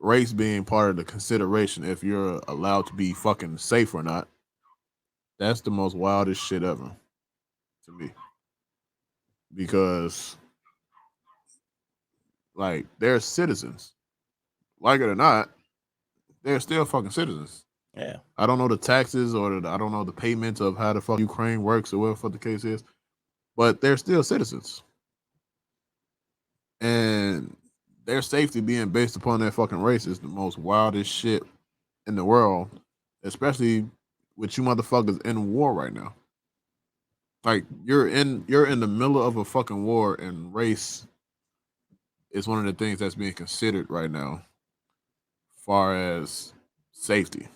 race being part of the consideration if you're allowed to be fucking safe or not, that's the most wildest shit ever to me. Because like they're citizens, like it or not, they're still fucking citizens. Yeah. I don't know the taxes or I don't know the payments of how the fuck Ukraine works or whatever the case is, but they're still citizens, and their safety being based upon their fucking race is the most wildest shit in the world, especially with you motherfuckers in war right now. Like you're in the middle of a fucking war, and race is one of the things that's being considered right now, far as safety.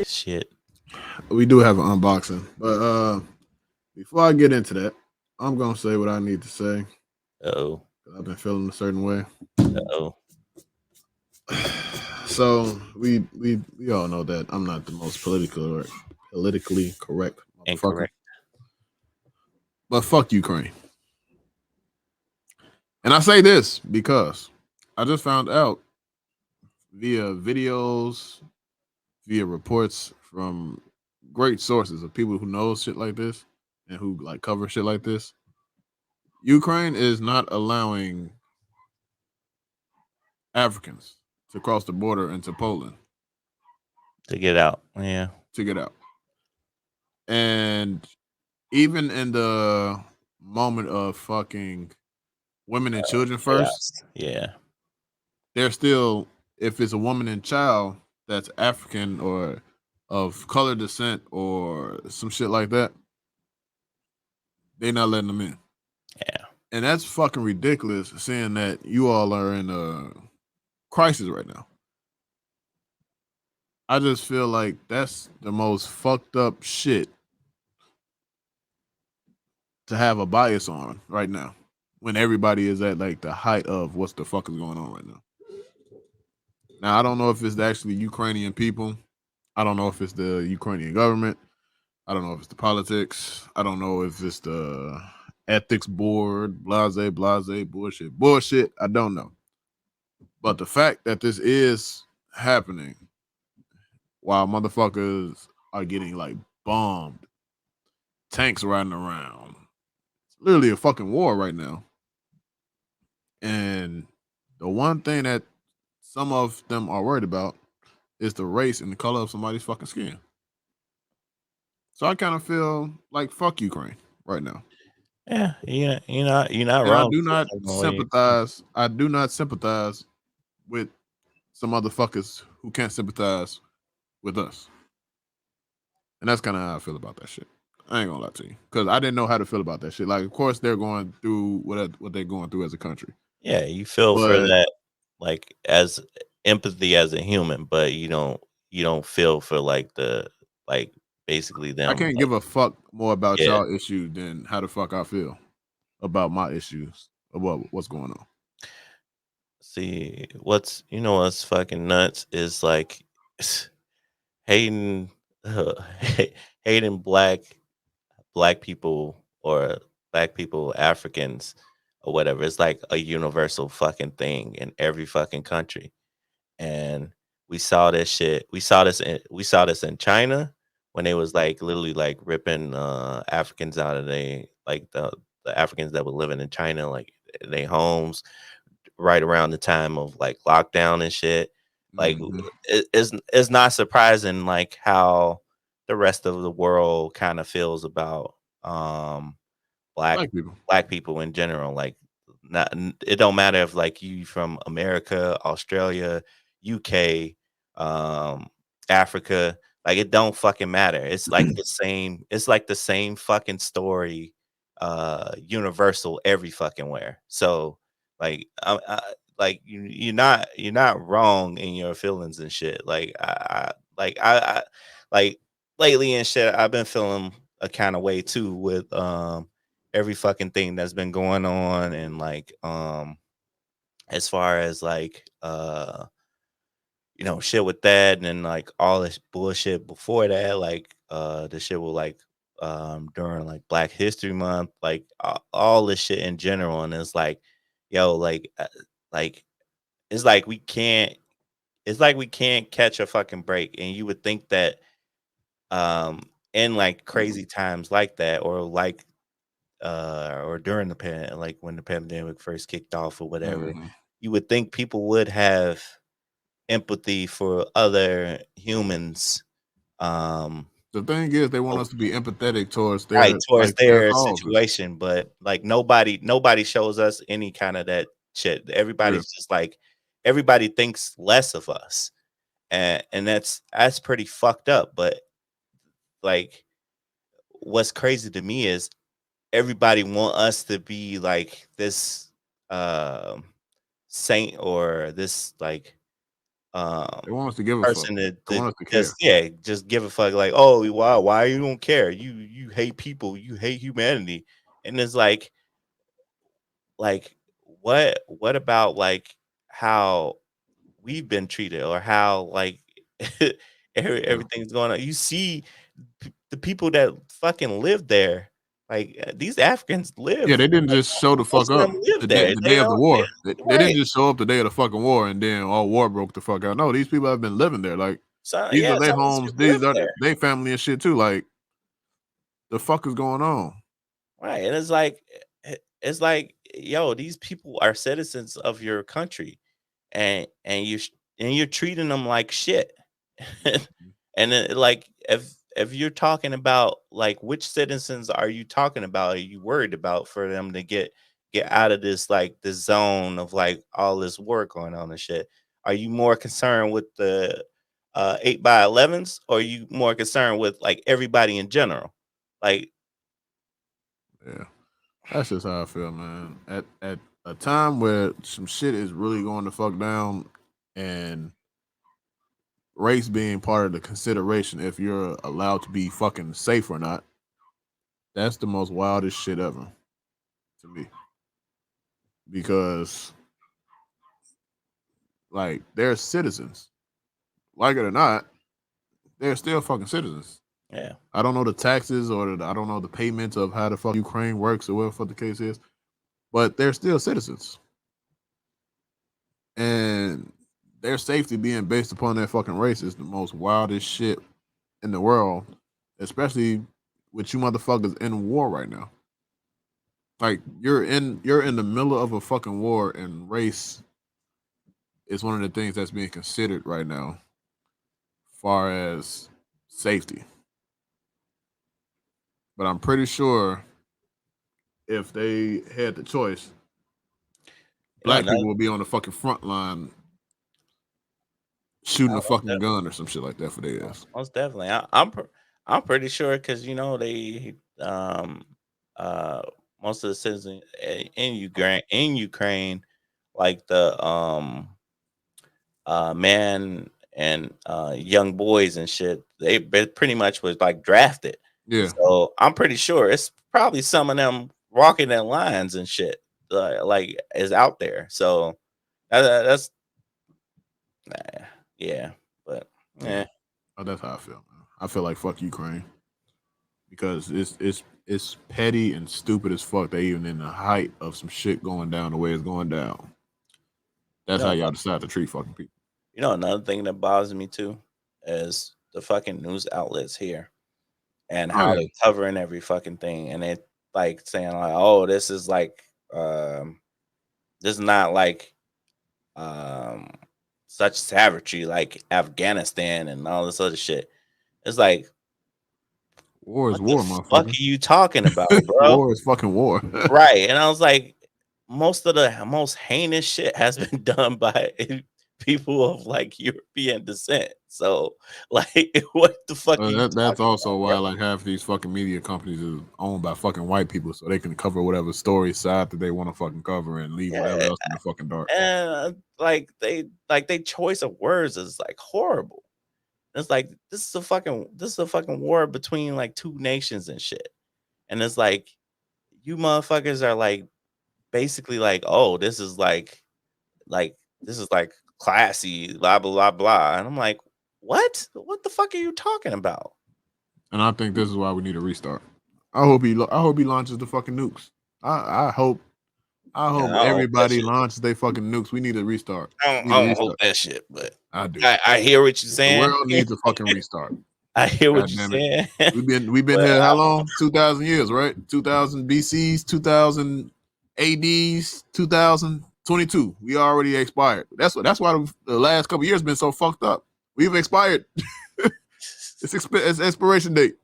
Shit. We do have an unboxing, but before I get into that, I'm gonna say what I need to say. Oh. I've been feeling a certain way. Oh. So we all know that I'm not the most politically correct motherfucker. Incorrect. But fuck Ukraine. And I say this because I just found out via videos, via reports from great sources of people who know shit like this and who like cover shit like this. Ukraine is not allowing Africans to cross the border into Poland to get out. Yeah. To get out. And even in the moment of fucking women and children first, yeah, they're still, if it's a woman and child that's African or of color descent or some shit like that, they're not letting them in. Yeah. And that's fucking ridiculous, seeing that you all are in a crisis right now. I just feel like that's the most fucked up shit to have a bias on right now, when everybody is at like the height of what's the fuck is going on right now. Now, I don't know if it's actually Ukrainian people. I don't know if it's the Ukrainian government. I don't know if it's the politics. I don't know if it's the ethics board, blase, bullshit. I don't know. But the fact that this is happening while motherfuckers are getting like bombed, tanks riding around, it's literally a fucking war right now. And the one thing that some of them are worried about is the race and the color of somebody's fucking skin. So I kind of feel like fuck Ukraine right now. Yeah, you're not And wrong. I do not sympathize. I do not sympathize with some motherfuckers who can't sympathize with us. And that's kind of how I feel about that shit. I ain't gonna lie to you, because I didn't know how to feel about that shit. Like, of course, they're going through what they're going through as a country. Yeah, you feel for that, like, as empathy as a human, but you don't feel for like basically them. I can't give a fuck more about Yeah. y'all issues than how the fuck I feel about my issues about what's going on. See, what's fucking nuts is like hating hating black people or black people, Africans or whatever. It's like a universal fucking thing in every fucking country. And we saw this shit. We saw this in China when they was like literally like ripping Africans out of the Africans that were living in China, like their homes, right around the time of like lockdown and shit. Like it's not surprising like how the rest of the world kind of feels about black people in general. Like it don't matter if like you from America, Australia, UK, Africa, like it don't fucking matter. It's like the same, it's like the same fucking story, universal every fucking where. So like you're not wrong in your feelings and shit. I like lately and shit, I've been feeling a kind of way too with every fucking thing that's been going on, and like as far as like shit with that, and then like all this bullshit before that, like the shit with like during like Black History Month, like all this shit in general. And it's like, yo, like it's like we can't catch a fucking break. And you would think that in like crazy times like that, or during the like when the pandemic first kicked off or whatever, you would think people would have empathy for other humans. The thing is, they want us to be empathetic towards Right, their towards like their their causes. situation, but like nobody shows us any kind of that shit. Yeah, Everybody's just like, everybody thinks less of us, and that's pretty fucked up. But like, what's crazy to me is everybody want us to be like this saint, or this like they want us to give a fuck. person They that want us to care. just give a fuck, like, oh wow, why you don't care, you hate people, you hate humanity. And it's like what about like how we've been treated, or how like Yeah, everything's going on. You see the people that fucking live there, like these Africans yeah. live, They didn't like just show the fuck most of up them live there. the They day of the don't, war. They right. didn't just show up the day of the fucking war and then all war broke the fuck out. No, these people have been living there. Like So these yeah, are their some of these homes. people live These are there. their family and shit too. Like the fuck is going on? Right, and it's like, yo, these people are citizens of your country, and you're treating them like shit. And then, like, if you're talking about like which citizens are you talking about? Are you worried about for them to get out of this, like this zone of like all this war going on and shit? Are you more concerned with the 8x11s, or are you more concerned with like everybody in general? Like, Yeah, that's just how I feel, man. At a time where some shit is really going to fuck down, and race being part of the consideration if you're allowed to be fucking safe or not, that's the most wildest shit ever to me. Because like they're citizens, like it or not, they're still fucking citizens. yeah. I don't know the taxes or I don't know the payments of how the fuck Ukraine works or whatever the case is, but they're still citizens, and their safety being based upon their fucking race is the most wildest shit in the world, especially with you motherfuckers in war right now. Like you're in the middle of a fucking war, and race is one of the things that's being considered right now, far as safety. But I'm pretty sure if they had the choice, You know, black another, people would be on the fucking front line shooting a most fucking gun or some shit like that for their ass. most definitely. I'm pretty sure, because they uh most of the citizens in Ukraine, like the man and young boys and shit, pretty much was like drafted. Yeah, So I'm pretty sure it's probably some of them walking in lines and shit, like is out there. So that's yeah, but yeah. yeah. That's how I feel, man. I feel like fuck Ukraine because it's petty and stupid as fuck. They even in the height of some shit going down the way it's going down. You That's how know, y'all decide to treat fucking people. another thing that bothers me too is the fucking news outlets here, and Oh how yeah, they covering every fucking thing, and they like saying like, "Oh, this is like, this is not like um such savagery like Afghanistan and all this other shit." It's like, war is what the war, fuck motherfucker. are you talking about, bro? War is fucking war. Right? And I was like, most of the most heinous shit has been done by people of like European descent. So like, what the fuck are you That's talking also about, why bro? like half these fucking media companies is owned by fucking white people, so they can cover whatever story side that they want to fucking cover and leave whatever Yeah, else in the fucking dark. and like they choice of words is like horrible. It's like this is a fucking war between like two nations and shit. And it's like you motherfuckers are like basically like, oh, like this is like classy, blah blah blah blah. And I'm like, what? What the fuck are you talking about? And I think this is why we need a restart. I hope he launches the fucking nukes. I hope Yeah, I don't hope that everybody shit. launches they fucking nukes. We need a restart. We need I a don't hope restart. that shit, but I do. I hear what you're The saying. world needs a fucking restart. I hear what God you're damn it. saying. We've been But here how long? 2,000 years, right? 2,000 BCs, 2,000 ADs, 2022. We already expired. That's why the last couple years been so fucked up. We've expired. It's expiration date.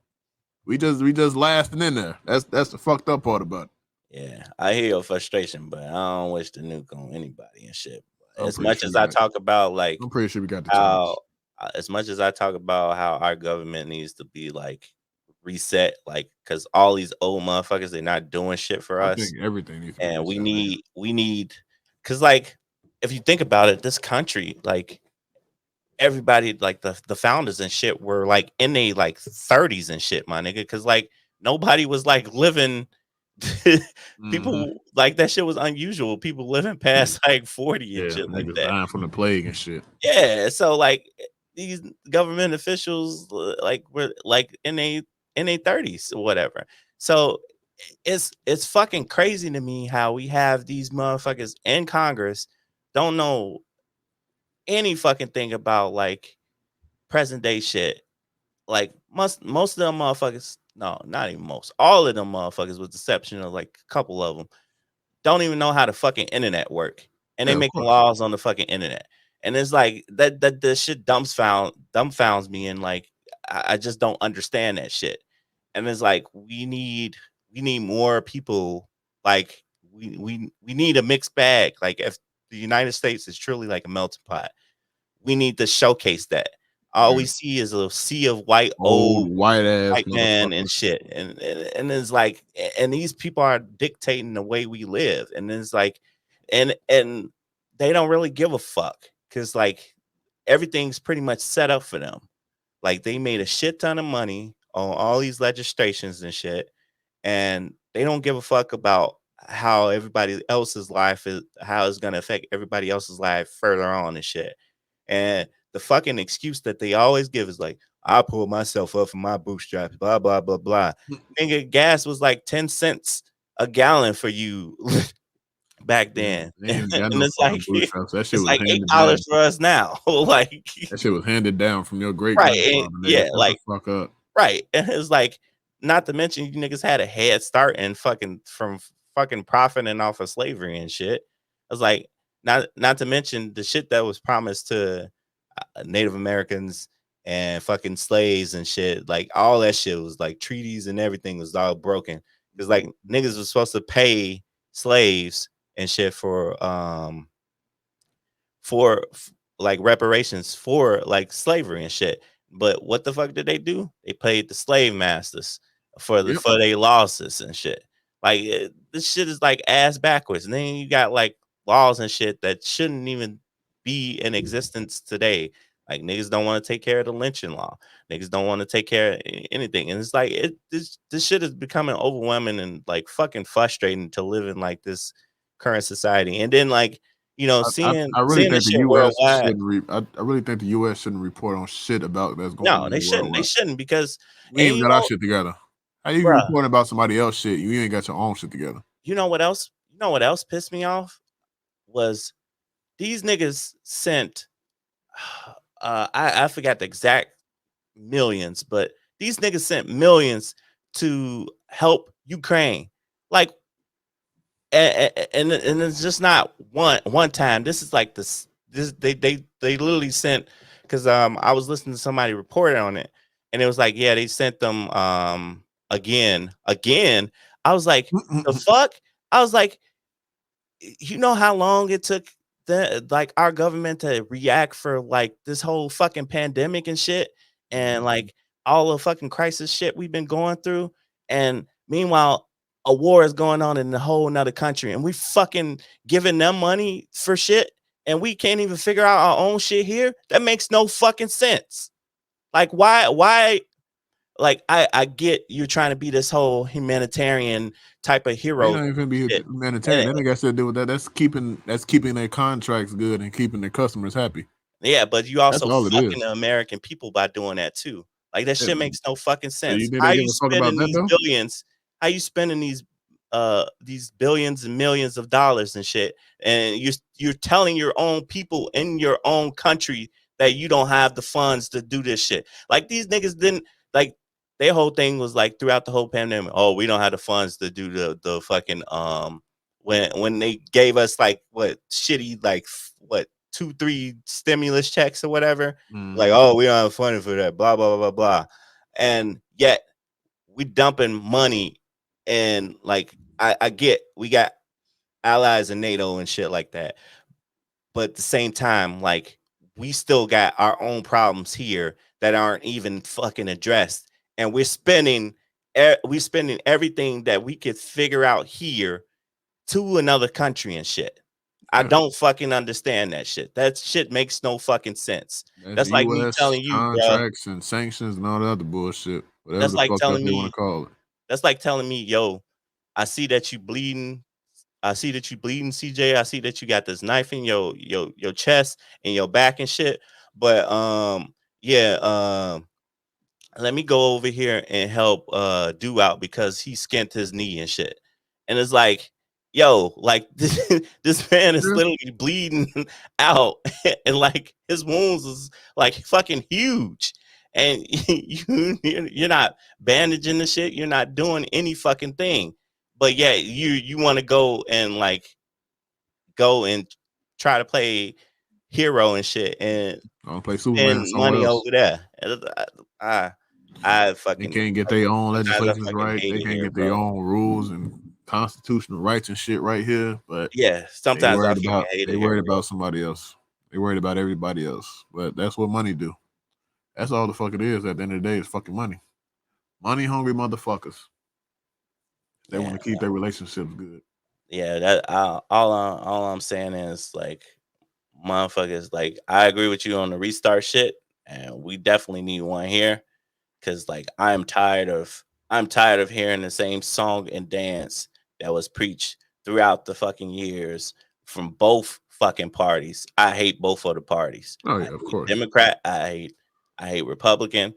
We just lasting in there. That's the fucked up part about it. yeah, I hear your frustration, but I don't wish to nuke on anybody and shit. I'm As pretty much sure as we I got. talk about like I'm pretty sure we got the chance. how, as much as I talk about how our government needs to be like reset, like because all these old motherfuckers they're not doing shit for I us, think everything needs to be and we reset, man. need because like if you think about it, this country like everybody like the founders and shit were like in their like 30s and shit, my nigga, because like nobody was like living. Mm-hmm. People like that shit was unusual. People living past like 40 and Yeah, shit like niggas that. dying from the plague and shit. Yeah, so like these government officials like were like in their 30s or whatever. So it's fucking crazy to me how we have these motherfuckers in Congress don't know any fucking thing about like present day shit. Like most of them motherfuckers, no, not even most, all of them motherfuckers, with the exception of like a couple of them, don't even know how the fucking internet work, and they Yeah, of making course. laws on the fucking internet. And it's like that the shit dumbfounds me, and like I just don't understand that shit. And it's like we need more people. Like we need a mixed bag. Like if the United States is truly like a melting pot, we need to showcase that. All Yeah. we see is a sea of white Old old white ass white man motherfuckers. and shit. And it's like, and these people are dictating the way we live. And it's like, and they don't really give a fuck because like everything's pretty much set up for them. Like they made a shit ton of money on all these legislations and shit, and they don't give a fuck about how everybody else's life is, how it's gonna affect everybody else's life further on and shit. And the fucking excuse that they always give is like, I pulled myself up from my bootstraps, blah, blah, blah, blah. Nigga, gas was like 10 cents a gallon for you back Yeah, then. they And ain't got no it's fucking like bootstraps. That shit it's was like handed $8 down. for us now. Like That shit was handed down from your great right. And grandfather, nigga. yeah, Shut the like fuck up. right. And it's like, not to mention you niggas had a head start and fucking from fucking profiting off of slavery and shit. I was like, not to mention the shit that was promised to Native Americans and fucking slaves and shit. Like all that shit was like treaties and everything was all broken. Because like niggas was supposed to pay slaves and shit for like reparations for like slavery and shit. But what the fuck did they do? They paid the slave masters Yep. for their losses and shit. Like this shit is like ass backwards. And then you got like laws and shit that shouldn't even be in existence today. Like niggas don't want to take care of the lynching law. Niggas don't want to take care of anything. And it's like this shit is becoming overwhelming and like fucking frustrating to live in like this current society. And then like I really seeing think this the shit U.S. worldwide. shouldn't. I really think the U.S. shouldn't report on shit about that's going No, on in they the world. shouldn't. They Right? shouldn't because We and ain't got our shit together. How you bruh, reporting about somebody else shit? You ain't got your own shit together. you know what else? You know what else pissed me off was these niggas sent I forgot the exact millions, but these niggas sent millions to help Ukraine. Like and it's just not one time. This is like this they literally sent because I was listening to somebody report on it and it was like yeah they sent them again. I was like the fuck. I was like you know how long it took like our government to react for like this whole fucking pandemic and shit, and like all the fucking crisis shit we've been going through, and meanwhile a war is going on in a whole another country, and we fucking giving them money for shit, and we can't even figure out our own shit here. That makes no fucking sense. Like why like I get you're trying to be this whole humanitarian type of They hero not even be shit. humanitarian. That ain't got to do with that. That's keeping their contracts good and keeping their customers happy. Yeah, but you That's also all it fucking is. the American people by doing that too. Like that Yeah. shit makes no fucking So you sense. think How they give you a fuck about spending that these though? billions? How you spending these billions and millions of dollars and shit? And you're telling your own people in your own country that you don't have the funds to do this shit. Like these niggas didn't like their whole thing was like throughout the whole pandemic. Oh, we don't have the funds to do the fucking when they gave us like what shitty like what 2-3 stimulus checks or whatever. Like, oh, we don't have funding for that, blah blah blah blah blah. And yet we dumping money, and like I get we got allies in NATO and shit like that, but at the same time, like we still got our own problems here that aren't even fucking addressed, and we're spending everything that we could figure out here to another country and shit. I Yeah. don't fucking understand that shit. That shit makes no fucking sense. That's That's like me U.S. telling you, bro. contracts and sanctions and all that other bullshit. Whatever That's the like fuck else telling they want to me. call it. That's like telling me, yo, I see that you bleeding. I see that you bleeding, CJ. I see that you got this knife in your chest and your back and shit. But yeah, let me go over here and help do out because he skinned his knee and shit. And it's like, yo, like this man is Yeah. literally bleeding out, and like his wounds is like fucking huge. And you're not bandaging the shit, you're not doing any fucking thing. But yeah, you want to go and try to play hero and shit and I'll play spend Superman somewhere money else. over there. And I They fucking can't get their own sometimes I legislations fucking right. hate They it can't here, get their bro. own rules and constitutional rights and shit right here. But Yeah, they sometimes I worried fucking about hate it here, bro. somebody else. They worried about everybody else. But that's what money do. That's all the fuck it is. At the end of the day, it's fucking money. Money hungry motherfuckers. They want Yeah, to keep their relationships good. yeah. All I'm saying is like, motherfuckers. Like, I agree with you on the restart shit, and we definitely need one here. Cause like I'm tired of hearing the same song and dance that was preached throughout the fucking years from both fucking parties. I hate both of the parties. Oh I yeah, of hate course. Democrat. I hate Republican.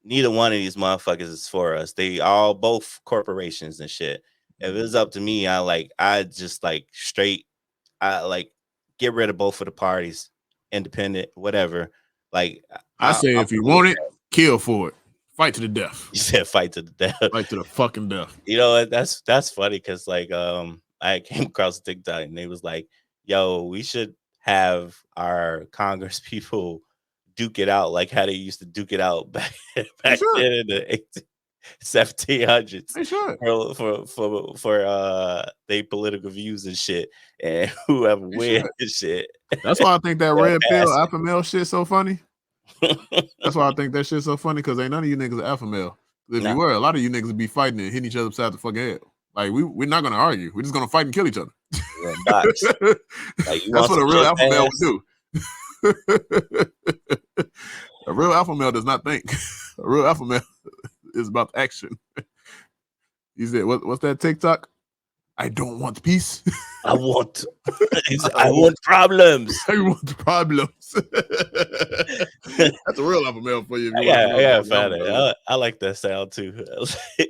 Neither one of these motherfuckers is for us. They all both corporations and shit. If it's up to me, I just like straight I like get rid of both of the parties, independent, whatever. Like I say I'm if you cool with want it, that. kill for it. Fight to the death. You said fight to the death. Fight to the fucking death. You know what? That's funny because like I came across TikTok and they was like, "Yo, we should have our Congress people duke it out like how they used to duke it out back They back should. then in the 1700s They should. for they political views and shit, and whoever They wins should. shit, That's why I think that they'll red pill pass alpha male shit so funny. it. That's why I think that shit's so funny because ain't none of you niggas alpha male. If you No, were, a lot of you niggas would be fighting and hitting each other upside the fucking head. Like we're not gonna argue. We're just gonna fight and kill each other. you're a box. Like you That's want what some a real shit alpha male fast? would do. A real alpha male does not think. A real alpha male is about action. He said, what's that TikTok? I don't want peace. I want, I I want problems. want problems. That's a real alpha male for you if you want to know I what the gotta fuck alpha find it. male is. I like that sound too. I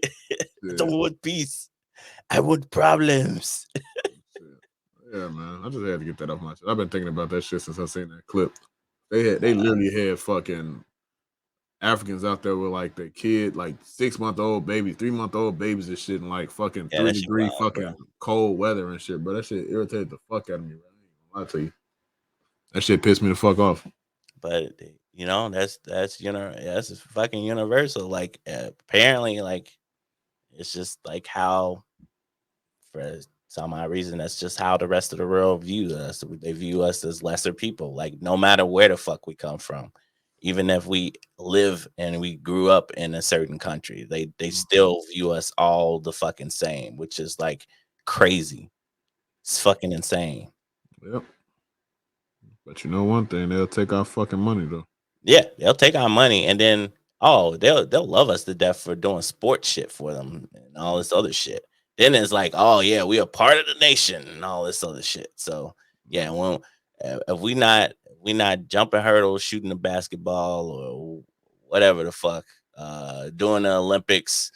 Yeah. don't want peace. I want problems. Yeah, man. I just had to get that off my chest. I've been thinking about that shit since I seen that clip. They literally had fucking Africans out there with like their kid, like 6-month-old babies, 3-month-old babies and shit, and like fucking Yeah, that shit 3-degree wild, bro. fucking cold weather and shit, bro. That shit irritated the fuck out of me, bro. I ain't gonna lie to you. That shit pissed me the fuck off. But you know, that's fucking universal. Like apparently, like it's just like how for some odd reason, that's just how the rest of the world views us. They view us as lesser people, like no matter where the fuck we come from, even if we live and we grew up in a certain country, they still view us all the fucking same, which is like crazy. It's fucking insane. Yep. But you know one thing, they'll take our fucking money though. Yeah, they'll take our money and then they'll love us to death for doing sports shit for them and all this other shit. Then it's like, oh yeah, we are part of the nation and all this other shit. So yeah, when if we not jumping hurdles, shooting the basketball or whatever the fuck, doing the Olympics,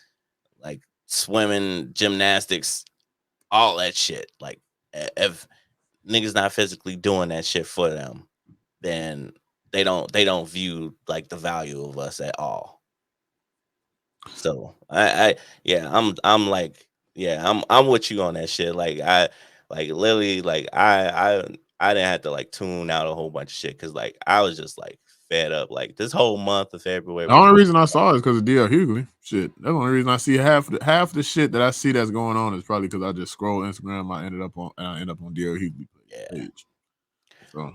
like swimming, gymnastics, all that shit. Like if niggas not physically doing that shit for them, then they don't view like the value of us at all. So I yeah, I'm like, yeah, I'm with you on that shit. Like I like literally like I didn't have to like tune out a whole bunch of shit because like I was just like fed up. Like this whole month of February The was only reason I saw it is because of D.L. Hughley. Shit, that's the only reason I see half the shit that I see that's going on is probably because I just scroll Instagram. I end up on D.L. Hughley page. So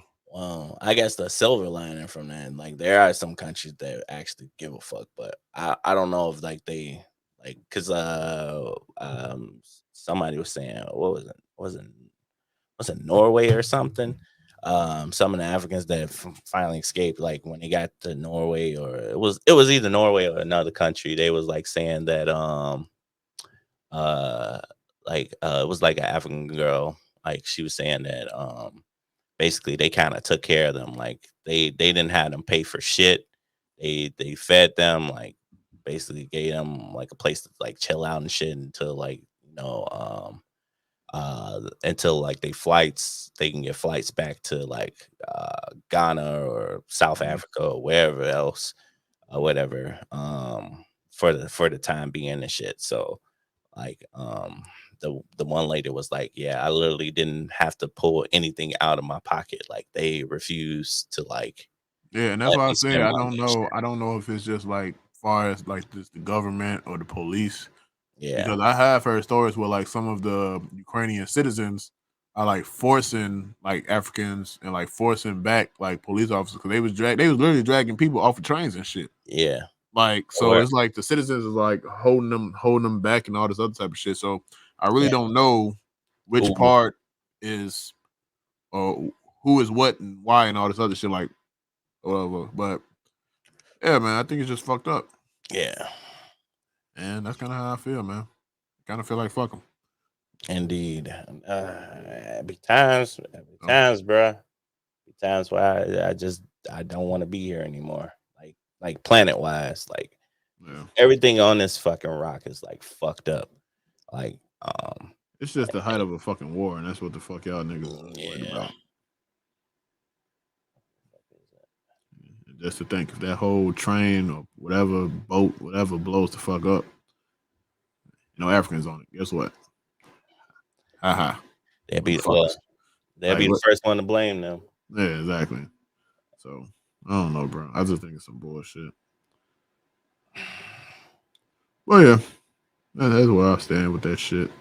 I guess the silver lining from that, like there are some countries that actually give a fuck, but I don't know if like they like because somebody was saying what was it Norway or something? Some of the Africans that finally escaped, like when they got to Norway, or it was either Norway or another country, they was like saying that uh it was like an African girl, like she was saying that basically they kind of took care of them, like they didn't have them pay for shit, they fed them, like basically gave them like a place to like chill out and shit until like until like they can get flights back to like Ghana or South Africa or wherever else or whatever, for the time being and shit. So like the one lady was like, yeah, I literally didn't have to pull anything out of my pocket. Like they refused to like yeah, and that's let why I me say spend money and shit. I don't know if it's just like far as like just the government or the police. Yeah, Because I have heard stories where like some of the Ukrainian citizens are like forcing like Africans and like forcing back like police officers because they was literally dragging people off of trains and shit. yeah. Like so Or it's like the citizens is like holding them back and all this other type of shit. So I really yeah, don't know which who, part is who is what and why and all this other shit like whatever. But yeah, man, I think it's just fucked up. yeah, And that's kind of how I feel, man. Kind of feel like fuck them. indeed. Be times, bruh. Be times where I don't want to be here anymore. Like planet wise, like Yeah. everything on this fucking rock is like fucked up. Like It's just the height of a fucking war, and that's what the fuck y'all niggas worried yeah. about. Just to think if that whole train or whatever boat, whatever blows the fuck up, Africans on it. Guess what? Haha. They'll be Motherfuckers. they'll Like be the what? first one to blame them. Yeah, exactly. So I don't know, bro. I just think it's some bullshit. Well, yeah, that's where I stand with that shit.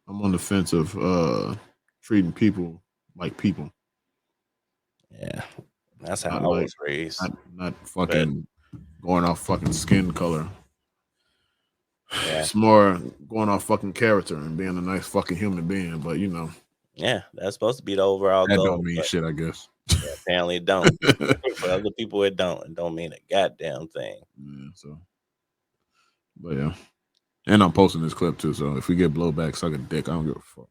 I'm on the fence of treating people like people, Yeah. That's how not I like was raised. not But fucking going off fucking skin color. yeah, It's more going off fucking character and being a nice fucking human being. But yeah, that's supposed to be the overall that don't goal. mean But shit, I guess. yeah, apparently it don't. For other people it don't. It don't mean a goddamn thing. Yeah, so, but yeah, and I'm posting this clip too. So if we get blowback, suck a dick. I don't give a fuck.